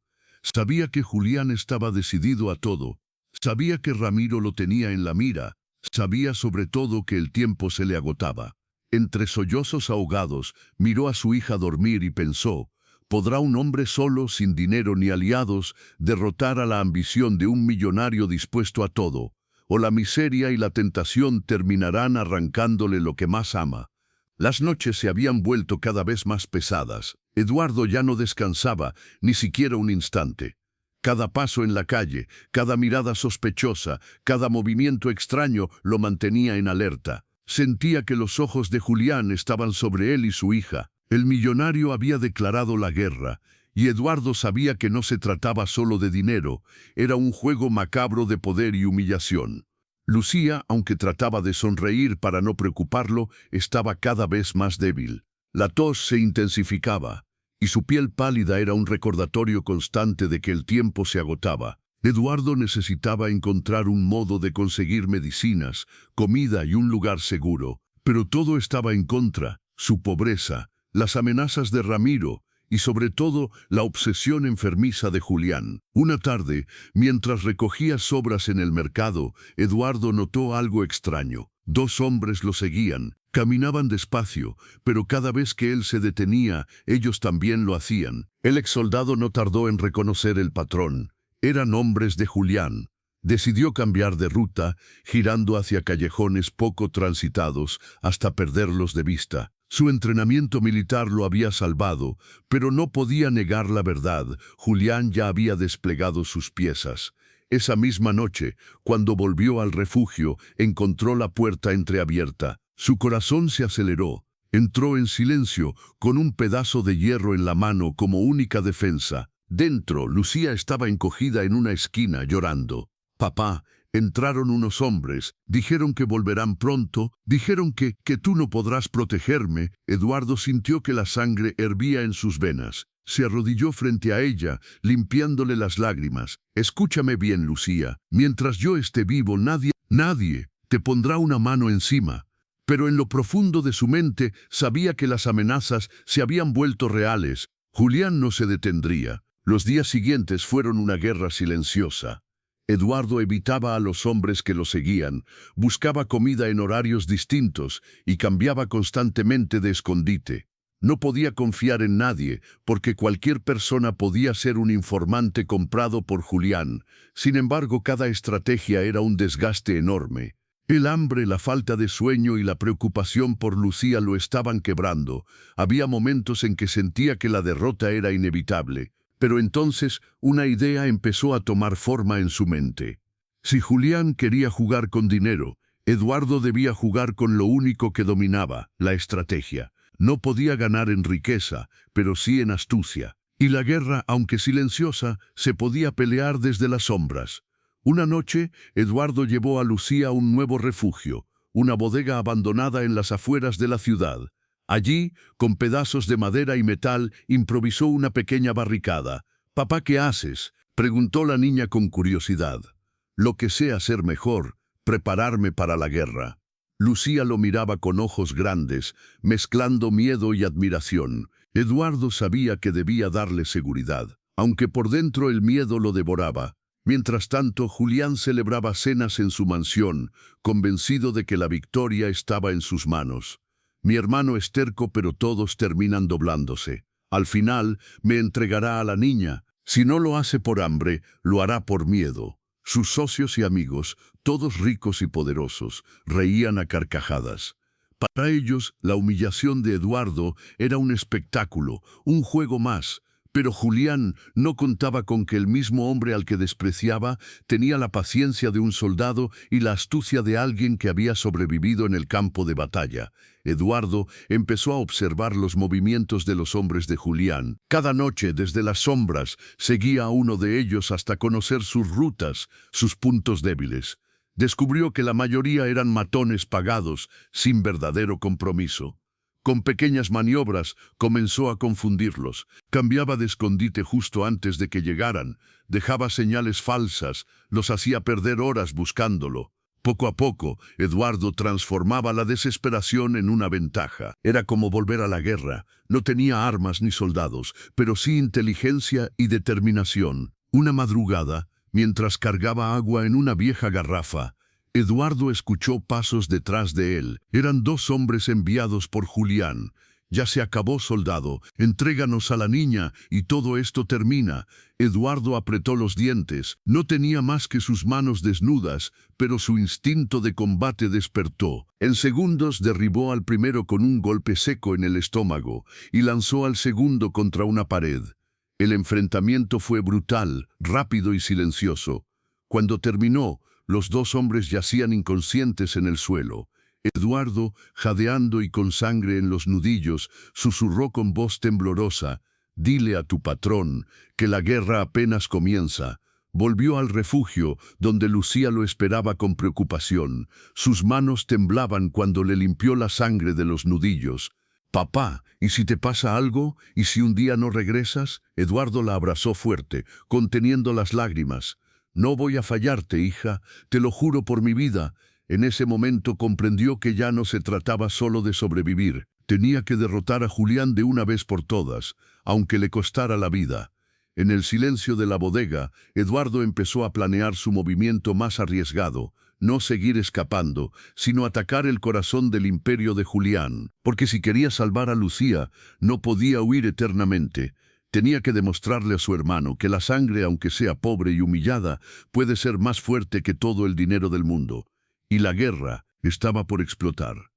Sabía que Julián estaba decidido a todo. Sabía que Ramiro lo tenía en la mira. Sabía sobre todo que el tiempo se le agotaba. Entre sollozos ahogados, miró a su hija dormir y pensó, ¿podrá un hombre solo, sin dinero ni aliados, derrotar a la ambición de un millonario dispuesto a todo? ¿O la miseria y la tentación terminarán arrancándole lo que más ama? Las noches se habían vuelto cada vez más pesadas. Eduardo ya no descansaba, ni siquiera un instante. Cada paso en la calle, cada mirada sospechosa, cada movimiento extraño lo mantenía en alerta. Sentía que los ojos de Julián estaban sobre él y su hija. El millonario había declarado la guerra, y Eduardo sabía que no se trataba solo de dinero, era un juego macabro de poder y humillación. Lucía, aunque trataba de sonreír para no preocuparlo, estaba cada vez más débil. La tos se intensificaba, y su piel pálida era un recordatorio constante de que el tiempo se agotaba. Eduardo necesitaba encontrar un modo de conseguir medicinas, comida y un lugar seguro, pero todo estaba en contra: su pobreza, las amenazas de Ramiro y sobre todo la obsesión enfermiza de Julián. Una tarde, mientras recogía sobras en el mercado, Eduardo notó algo extraño. Dos hombres lo seguían. Caminaban despacio, pero cada vez que él se detenía, ellos también lo hacían. El exsoldado no tardó en reconocer el patrón. Eran hombres de Julián. Decidió cambiar de ruta, girando hacia callejones poco transitados hasta perderlos de vista. Su entrenamiento militar lo había salvado, pero no podía negar la verdad. Julián ya había desplegado sus piezas. Esa misma noche, cuando volvió al refugio, encontró la puerta entreabierta. Su corazón se aceleró. Entró en silencio, con un pedazo de hierro en la mano como única defensa. Dentro, Lucía estaba encogida en una esquina, llorando. «Papá, entraron unos hombres, dijeron que volverán pronto, dijeron que tú no podrás protegerme». Eduardo sintió que la sangre hervía en sus venas. Se arrodilló frente a ella, limpiándole las lágrimas. «Escúchame bien, Lucía. Mientras yo esté vivo, nadie te pondrá una mano encima». Pero en lo profundo de su mente sabía que las amenazas se habían vuelto reales. Julián no se detendría. Los días siguientes fueron una guerra silenciosa. Eduardo evitaba a los hombres que lo seguían, buscaba comida en horarios distintos y cambiaba constantemente de escondite. No podía confiar en nadie, porque cualquier persona podía ser un informante comprado por Julián. Sin embargo, cada estrategia era un desgaste enorme. El hambre, la falta de sueño y la preocupación por Lucía lo estaban quebrando. Había momentos en que sentía que la derrota era inevitable. Pero entonces una idea empezó a tomar forma en su mente. Si Julián quería jugar con dinero, Eduardo debía jugar con lo único que dominaba, la estrategia. No podía ganar en riqueza, pero sí en astucia. Y la guerra, aunque silenciosa, se podía pelear desde las sombras. Una noche, Eduardo llevó a Lucía a un nuevo refugio, una bodega abandonada en las afueras de la ciudad. Allí, con pedazos de madera y metal, improvisó una pequeña barricada. «Papá, ¿qué haces?», preguntó la niña con curiosidad. «Lo que sé hacer mejor, prepararme para la guerra». Lucía lo miraba con ojos grandes, mezclando miedo y admiración. Eduardo sabía que debía darle seguridad, aunque por dentro el miedo lo devoraba. Mientras tanto, Julián celebraba cenas en su mansión, convencido de que la victoria estaba en sus manos. «Mi hermano es terco, pero todos terminan doblándose. Al final, me entregará a la niña. Si no lo hace por hambre, lo hará por miedo». Sus socios y amigos, todos ricos y poderosos, reían a carcajadas. Para ellos, la humillación de Eduardo era un espectáculo, un juego más. Pero Julián no contaba con que el mismo hombre al que despreciaba tenía la paciencia de un soldado y la astucia de alguien que había sobrevivido en el campo de batalla. Eduardo empezó a observar los movimientos de los hombres de Julián. Cada noche, desde las sombras, seguía a uno de ellos hasta conocer sus rutas, sus puntos débiles. Descubrió que la mayoría eran matones pagados, sin verdadero compromiso. Con pequeñas maniobras comenzó a confundirlos. Cambiaba de escondite justo antes de que llegaran, dejaba señales falsas, los hacía perder horas buscándolo. Poco a poco, Eduardo transformaba la desesperación en una ventaja. Era como volver a la guerra. No tenía armas ni soldados, pero sí inteligencia y determinación. Una madrugada, mientras cargaba agua en una vieja garrafa, Eduardo escuchó pasos detrás de él. Eran dos hombres enviados por Julián. «Ya se acabó, soldado. Entréganos a la niña y todo esto termina». Eduardo apretó los dientes. No tenía más que sus manos desnudas, pero su instinto de combate despertó. En segundos derribó al primero con un golpe seco en el estómago y lanzó al segundo contra una pared. El enfrentamiento fue brutal, rápido y silencioso. Cuando terminó, los dos hombres yacían inconscientes en el suelo. Eduardo, jadeando y con sangre en los nudillos, susurró con voz temblorosa: «Dile a tu patrón que la guerra apenas comienza». Volvió al refugio, donde Lucía lo esperaba con preocupación. Sus manos temblaban cuando le limpió la sangre de los nudillos. «Papá, ¿y si te pasa algo? ¿Y si un día no regresas?». Eduardo la abrazó fuerte, conteniendo las lágrimas. «No voy a fallarte, hija, te lo juro por mi vida». En ese momento comprendió que ya no se trataba solo de sobrevivir. Tenía que derrotar a Julián de una vez por todas, aunque le costara la vida. En el silencio de la bodega, Eduardo empezó a planear su movimiento más arriesgado. No seguir escapando, sino atacar el corazón del imperio de Julián. Porque si quería salvar a Lucía, no podía huir eternamente. Tenía que demostrarle a su hermano que la sangre, aunque sea pobre y humillada, puede ser más fuerte que todo el dinero del mundo. Y la guerra estaba por explotar.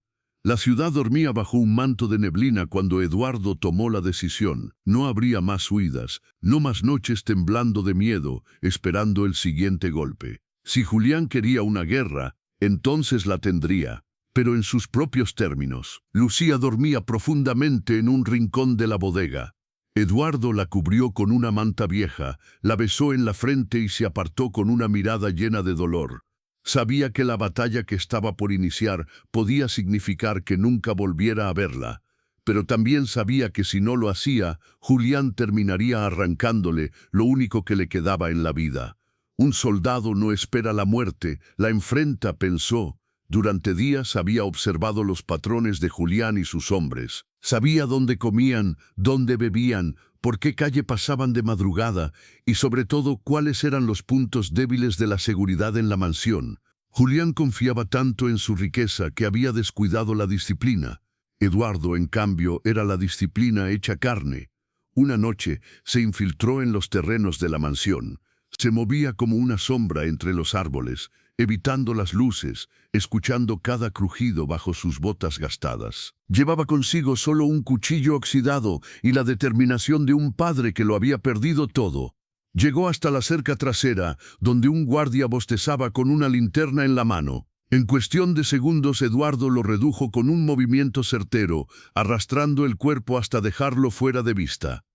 La ciudad dormía bajo un manto de neblina cuando Eduardo tomó la decisión. No habría más huidas, no más noches temblando de miedo, esperando el siguiente golpe. Si Julián quería una guerra, entonces la tendría, pero en sus propios términos. Lucía dormía profundamente en un rincón de la bodega. Eduardo la cubrió con una manta vieja, la besó en la frente y se apartó con una mirada llena de dolor. Sabía que la batalla que estaba por iniciar podía significar que nunca volviera a verla, pero también sabía que si no lo hacía, Julián terminaría arrancándole lo único que le quedaba en la vida. Un soldado no espera la muerte, la enfrenta, pensó. Durante días había observado los patrones de Julián y sus hombres. Sabía dónde comían, dónde bebían, por qué calle pasaban de madrugada y sobre todo cuáles eran los puntos débiles de la seguridad en la mansión. Julián confiaba tanto en su riqueza que había descuidado la disciplina. Eduardo, en cambio, era la disciplina hecha carne. Una noche se infiltró en los terrenos de la mansión. Se movía como una sombra entre los árboles, evitando las luces, escuchando cada crujido bajo sus botas gastadas. Llevaba consigo solo un cuchillo oxidado y la determinación de un padre que lo había perdido todo. Llegó hasta la cerca trasera, donde un guardia bostezaba con una linterna en la mano. En cuestión de segundos, Eduardo lo redujo con un movimiento certero, arrastrando el cuerpo hasta dejarlo fuera de vista.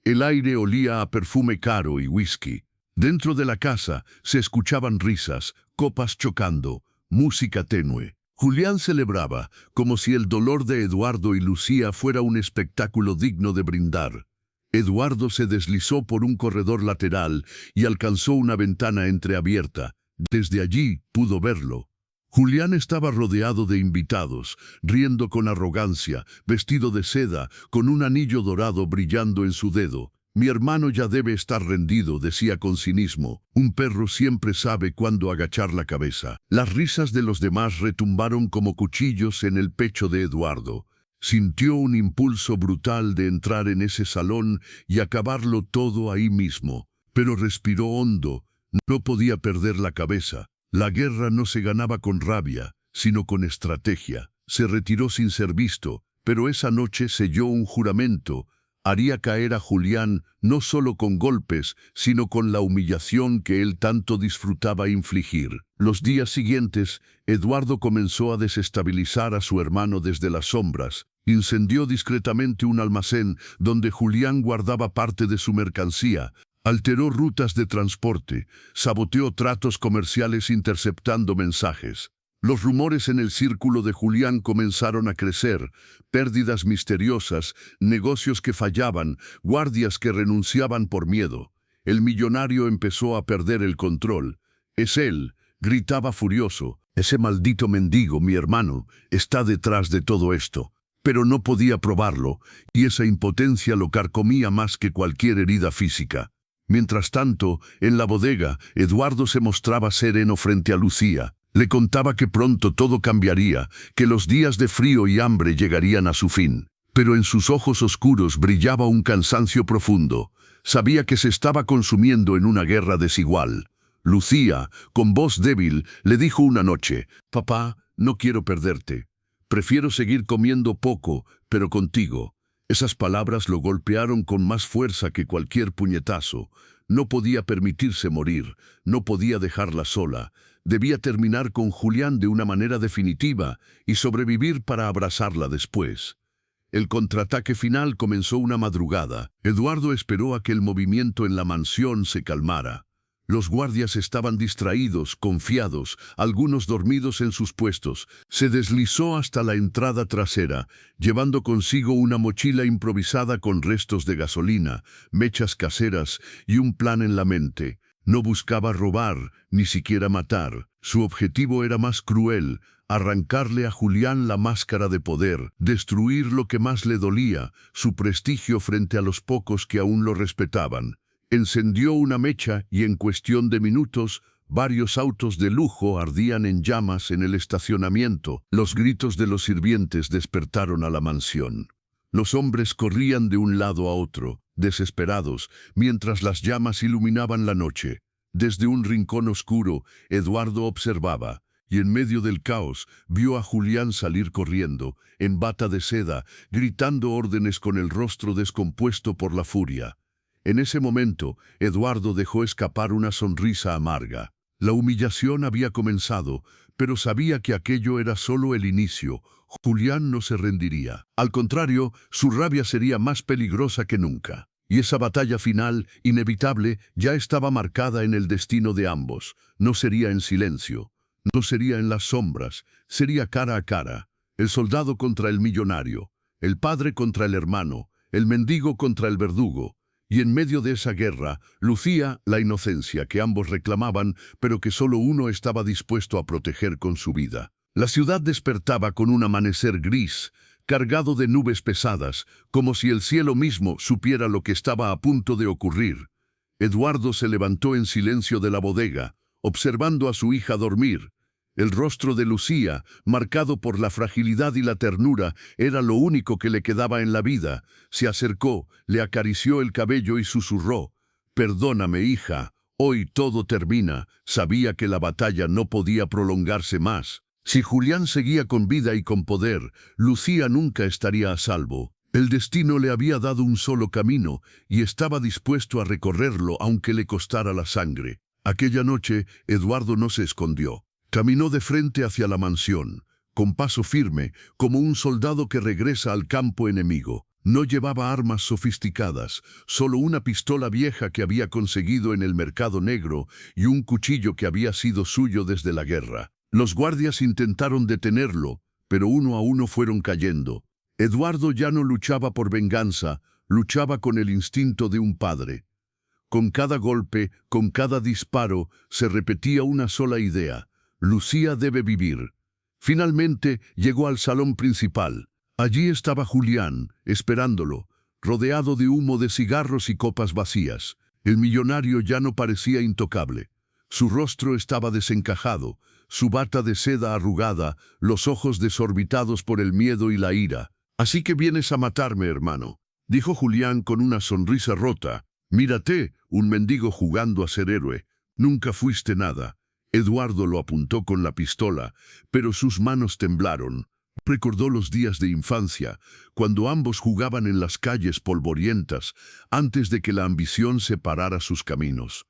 El aire olía a perfume caro y whisky. Dentro de la casa se escuchaban risas, copas chocando, música tenue. Julián celebraba, como si el dolor de Eduardo y Lucía fuera un espectáculo digno de brindar. Eduardo se deslizó por un corredor lateral y alcanzó una ventana entreabierta. Desde allí pudo verlo. Julián estaba rodeado de invitados, riendo con arrogancia, vestido de seda, con un anillo dorado brillando en su dedo. Mi hermano ya debe estar rendido, decía con cinismo. Un perro siempre sabe cuándo agachar la cabeza. Las risas de los demás retumbaron como cuchillos en el pecho de Eduardo. Sintió un impulso brutal de entrar en ese salón y acabarlo todo ahí mismo. Pero respiró hondo. No podía perder la cabeza. La guerra no se ganaba con rabia, sino con estrategia. Se retiró sin ser visto, pero esa noche selló un juramento. Haría caer a Julián no solo con golpes, sino con la humillación que él tanto disfrutaba infligir. Los días siguientes, Eduardo comenzó a desestabilizar a su hermano desde las sombras. Incendió discretamente un almacén donde Julián guardaba parte de su mercancía. Alteró rutas de transporte, saboteó tratos comerciales interceptando mensajes. Los rumores en el círculo de Julián comenzaron a crecer, pérdidas misteriosas, negocios que fallaban, guardias que renunciaban por miedo. El millonario empezó a perder el control. «Es él», gritaba furioso. «Ese maldito mendigo, mi hermano, está detrás de todo esto». Pero no podía probarlo, y esa impotencia lo carcomía más que cualquier herida física. Mientras tanto, en la bodega, Eduardo se mostraba sereno frente a Lucía. Le contaba que pronto todo cambiaría, que los días de frío y hambre llegarían a su fin. Pero en sus ojos oscuros brillaba un cansancio profundo. Sabía que se estaba consumiendo en una guerra desigual. Lucía, con voz débil, le dijo una noche: «Papá, no quiero perderte. Prefiero seguir comiendo poco, pero contigo». Esas palabras lo golpearon con más fuerza que cualquier puñetazo. No podía permitirse morir, no podía dejarla sola. Debía terminar con Julián de una manera definitiva y sobrevivir para abrazarla después. El contraataque final comenzó una madrugada. Eduardo esperó a que el movimiento en la mansión se calmara. Los guardias estaban distraídos, confiados, algunos dormidos en sus puestos. Se deslizó hasta la entrada trasera, llevando consigo una mochila improvisada con restos de gasolina, mechas caseras y un plan en la mente. No buscaba robar, ni siquiera matar. Su objetivo era más cruel: arrancarle a Julián la máscara de poder, destruir lo que más le dolía, su prestigio frente a los pocos que aún lo respetaban. Encendió una mecha y en cuestión de minutos, varios autos de lujo ardían en llamas en el estacionamiento. Los gritos de los sirvientes despertaron a la mansión. Los hombres corrían de un lado a otro, desesperados, mientras las llamas iluminaban la noche. Desde un rincón oscuro, Eduardo observaba. y en medio del caos vio a Julián salir corriendo, en bata de seda, gritando órdenes con el rostro descompuesto por la furia. En ese momento, Eduardo dejó escapar una sonrisa amarga. La humillación había comenzado, pero sabía que aquello era solo el inicio. Julián no se rendiría. Al contrario, su rabia sería más peligrosa que nunca. Y esa batalla final, inevitable, ya estaba marcada en el destino de ambos. No sería en silencio, no sería en las sombras, sería cara a cara. El soldado contra el millonario, el padre contra el hermano, el mendigo contra el verdugo. Y en medio de esa guerra, lucía la inocencia que ambos reclamaban, pero que solo uno estaba dispuesto a proteger con su vida. La ciudad despertaba con un amanecer gris, cargado de nubes pesadas, como si el cielo mismo supiera lo que estaba a punto de ocurrir. Eduardo se levantó en silencio de la bodega, observando a su hija dormir. El rostro de Lucía, marcado por la fragilidad y la ternura, era lo único que le quedaba en la vida. Se acercó, le acarició el cabello y susurró: «Perdóname, hija, hoy todo termina». Sabía que la batalla no podía prolongarse más. Si Julián seguía con vida y con poder, Lucía nunca estaría a salvo. El destino le había dado un solo camino y estaba dispuesto a recorrerlo aunque le costara la sangre. Aquella noche, Eduardo no se escondió. Caminó de frente hacia la mansión, con paso firme, como un soldado que regresa al campo enemigo. No llevaba armas sofisticadas, solo una pistola vieja que había conseguido en el mercado negro y un cuchillo que había sido suyo desde la guerra. Los guardias intentaron detenerlo, pero uno a uno fueron cayendo. Eduardo ya no luchaba por venganza, luchaba con el instinto de un padre. Con cada golpe, con cada disparo, se repetía una sola idea: Lucía debe vivir. Finalmente llegó al salón principal. Allí estaba Julián, esperándolo, rodeado de humo de cigarros y copas vacías. El millonario ya no parecía intocable. Su rostro estaba desencajado, su bata de seda arrugada, los ojos desorbitados por el miedo y la ira. «Así que vienes a matarme, hermano», dijo Julián con una sonrisa rota. «Mírate, un mendigo jugando a ser héroe. Nunca fuiste nada». Eduardo lo apuntó con la pistola, pero sus manos temblaron. Recordó los días de infancia, cuando ambos jugaban en las calles polvorientas, antes de que la ambición separara sus caminos.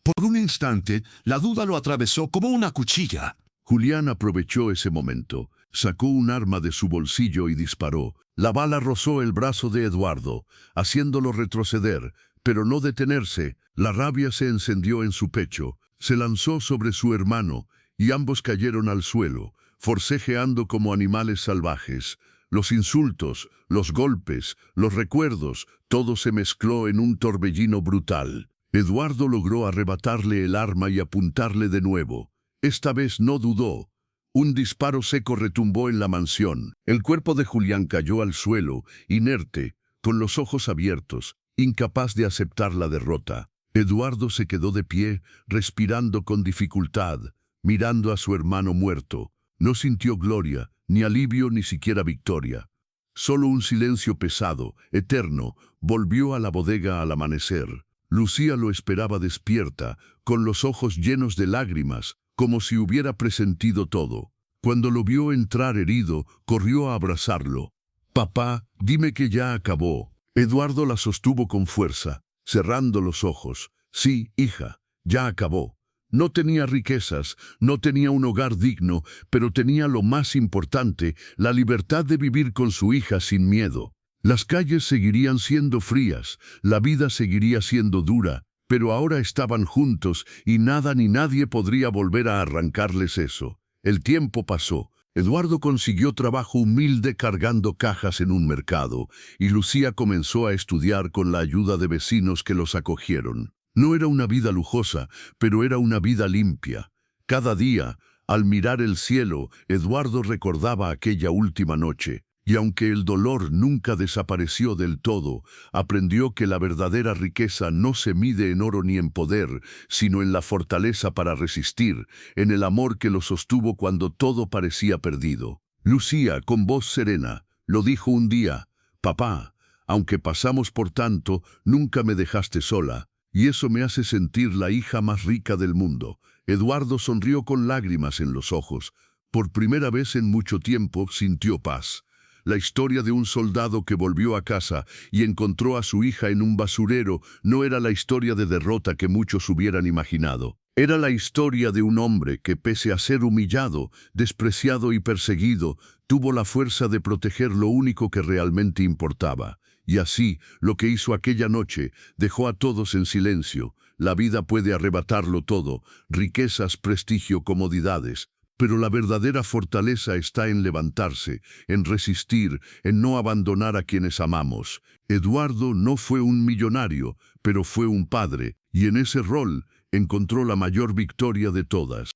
Por un instante, la duda lo atravesó como una cuchilla. Julián aprovechó ese momento, sacó un arma de su bolsillo y disparó. La bala rozó el brazo de Eduardo, haciéndolo retroceder, pero no detenerse. La rabia se encendió en su pecho, se lanzó sobre su hermano, y ambos cayeron al suelo, forcejeando como animales salvajes. Los insultos, los golpes, los recuerdos, todo se mezcló en un torbellino brutal. Eduardo logró arrebatarle el arma y apuntarle de nuevo. Esta vez no dudó. Un disparo seco retumbó en la mansión. El cuerpo de Julián cayó al suelo, inerte, con los ojos abiertos, incapaz de aceptar la derrota. Eduardo se quedó de pie, respirando con dificultad, mirando a su hermano muerto. No sintió gloria, ni alivio, ni siquiera victoria. Solo un silencio pesado, eterno, volvió a la bodega al amanecer. Lucía lo esperaba despierta, con los ojos llenos de lágrimas, como si hubiera presentido todo. Cuando lo vio entrar herido, corrió a abrazarlo. «Papá, dime que ya acabó». Eduardo la sostuvo con fuerza, cerrando los ojos. «Sí, hija, ya acabó». No tenía riquezas, no tenía un hogar digno, pero tenía lo más importante, la libertad de vivir con su hija sin miedo. Las calles seguirían siendo frías, la vida seguiría siendo dura, pero ahora estaban juntos y nada ni nadie podría volver a arrancarles eso. El tiempo pasó. Eduardo consiguió trabajo humilde cargando cajas en un mercado, y Lucía comenzó a estudiar con la ayuda de vecinos que los acogieron. No era una vida lujosa, pero era una vida limpia. Cada día, al mirar el cielo, Eduardo recordaba aquella última noche. Y aunque el dolor nunca desapareció del todo, aprendió que la verdadera riqueza no se mide en oro ni en poder, sino en la fortaleza para resistir, en el amor que lo sostuvo cuando todo parecía perdido. Lucía, con voz serena, lo dijo un día: «Papá, aunque pasamos por tanto, nunca me dejaste sola, y eso me hace sentir la hija más rica del mundo». Eduardo sonrió con lágrimas en los ojos. Por primera vez en mucho tiempo sintió paz. La historia de un soldado que volvió a casa y encontró a su hija en un basurero no era la historia de derrota que muchos hubieran imaginado. Era la historia de un hombre que, pese a ser humillado, despreciado y perseguido, tuvo la fuerza de proteger lo único que realmente importaba. Y así, lo que hizo aquella noche, dejó a todos en silencio. La vida puede arrebatarlo todo, riquezas, prestigio, comodidades. Pero la verdadera fortaleza está en levantarse, en resistir, en no abandonar a quienes amamos. Eduardo no fue un millonario, pero fue un padre, y en ese rol encontró la mayor victoria de todas.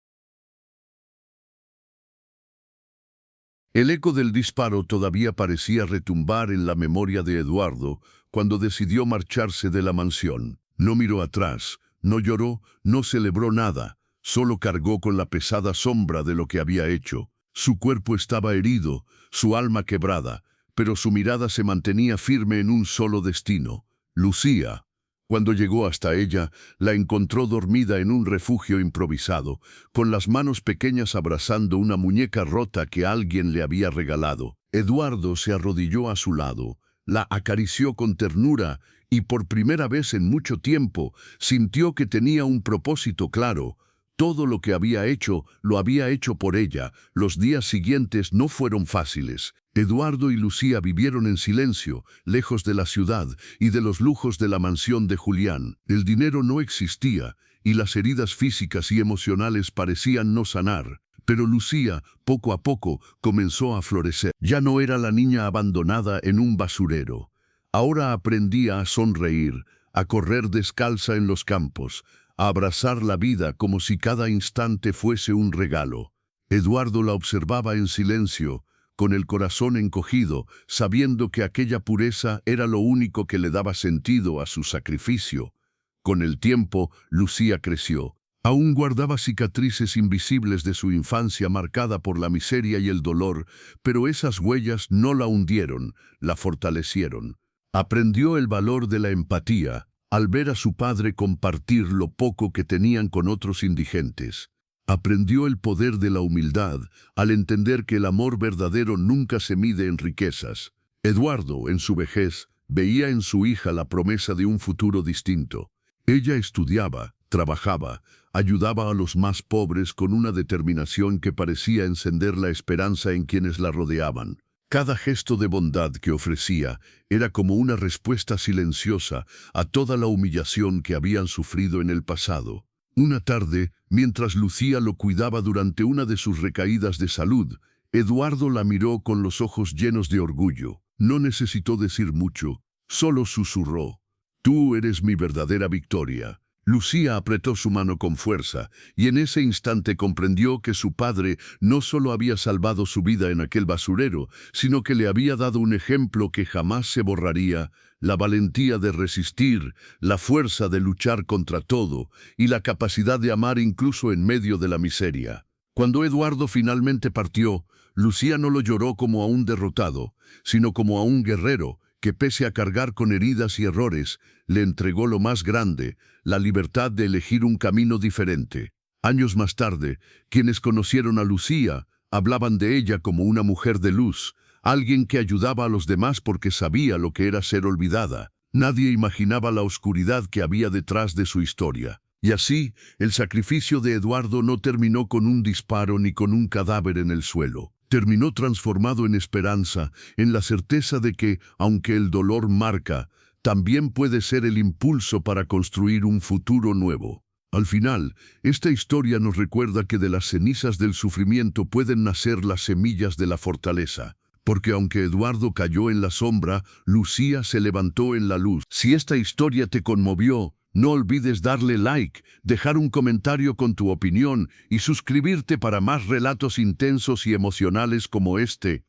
El eco del disparo todavía parecía retumbar en la memoria de Eduardo cuando decidió marcharse de la mansión. No miró atrás, no lloró, no celebró nada, solo cargó con la pesada sombra de lo que había hecho. Su cuerpo estaba herido, su alma quebrada, pero su mirada se mantenía firme en un solo destino: Lucía. Cuando llegó hasta ella, la encontró dormida en un refugio improvisado, con las manos pequeñas abrazando una muñeca rota que alguien le había regalado. Eduardo se arrodilló a su lado, la acarició con ternura y por primera vez en mucho tiempo sintió que tenía un propósito claro. Todo lo que había hecho, lo había hecho por ella. Los días siguientes no fueron fáciles. Eduardo y Lucía vivieron en silencio, lejos de la ciudad y de los lujos de la mansión de Julián. El dinero no existía y las heridas físicas y emocionales parecían no sanar. Pero Lucía, poco a poco, comenzó a florecer. Ya no era la niña abandonada en un basurero. Ahora aprendía a sonreír, a correr descalza en los campos, a abrazar la vida como si cada instante fuese un regalo. Eduardo la observaba en silencio, con el corazón encogido, sabiendo que aquella pureza era lo único que le daba sentido a su sacrificio. Con el tiempo, Lucía creció. Aún guardaba cicatrices invisibles de su infancia marcada por la miseria y el dolor, pero esas huellas no la hundieron, la fortalecieron. Aprendió el valor de la empatía al ver a su padre compartir lo poco que tenían con otros indigentes. Aprendió el poder de la humildad al entender que el amor verdadero nunca se mide en riquezas. Eduardo, en su vejez, veía en su hija la promesa de un futuro distinto. Ella estudiaba, trabajaba, ayudaba a los más pobres con una determinación que parecía encender la esperanza en quienes la rodeaban. Cada gesto de bondad que ofrecía era como una respuesta silenciosa a toda la humillación que habían sufrido en el pasado. Una tarde, mientras Lucía lo cuidaba durante una de sus recaídas de salud, Eduardo la miró con los ojos llenos de orgullo. No necesitó decir mucho, solo susurró: «Tú eres mi verdadera victoria». Lucía apretó su mano con fuerza, y en ese instante comprendió que su padre no solo había salvado su vida en aquel basurero, sino que le había dado un ejemplo que jamás se borraría: la valentía de resistir, la fuerza de luchar contra todo, y la capacidad de amar incluso en medio de la miseria. Cuando Eduardo finalmente partió, Lucía no lo lloró como a un derrotado, sino como a un guerrero que, pese a cargar con heridas y errores, le entregó lo más grande: la libertad de elegir un camino diferente. Años más tarde, quienes conocieron a Lucía hablaban de ella como una mujer de luz, alguien que ayudaba a los demás porque sabía lo que era ser olvidada. Nadie imaginaba la oscuridad que había detrás de su historia. Y así, el sacrificio de Eduardo no terminó con un disparo ni con un cadáver en el suelo. Terminó transformado en esperanza, en la certeza de que, aunque el dolor marca, también puede ser el impulso para construir un futuro nuevo. Al final, esta historia nos recuerda que de las cenizas del sufrimiento pueden nacer las semillas de la fortaleza. Porque aunque Eduardo cayó en la sombra, Lucía se levantó en la luz. Si esta historia te conmovió, no olvides darle like, dejar un comentario con tu opinión y suscribirte para más relatos intensos y emocionales como este.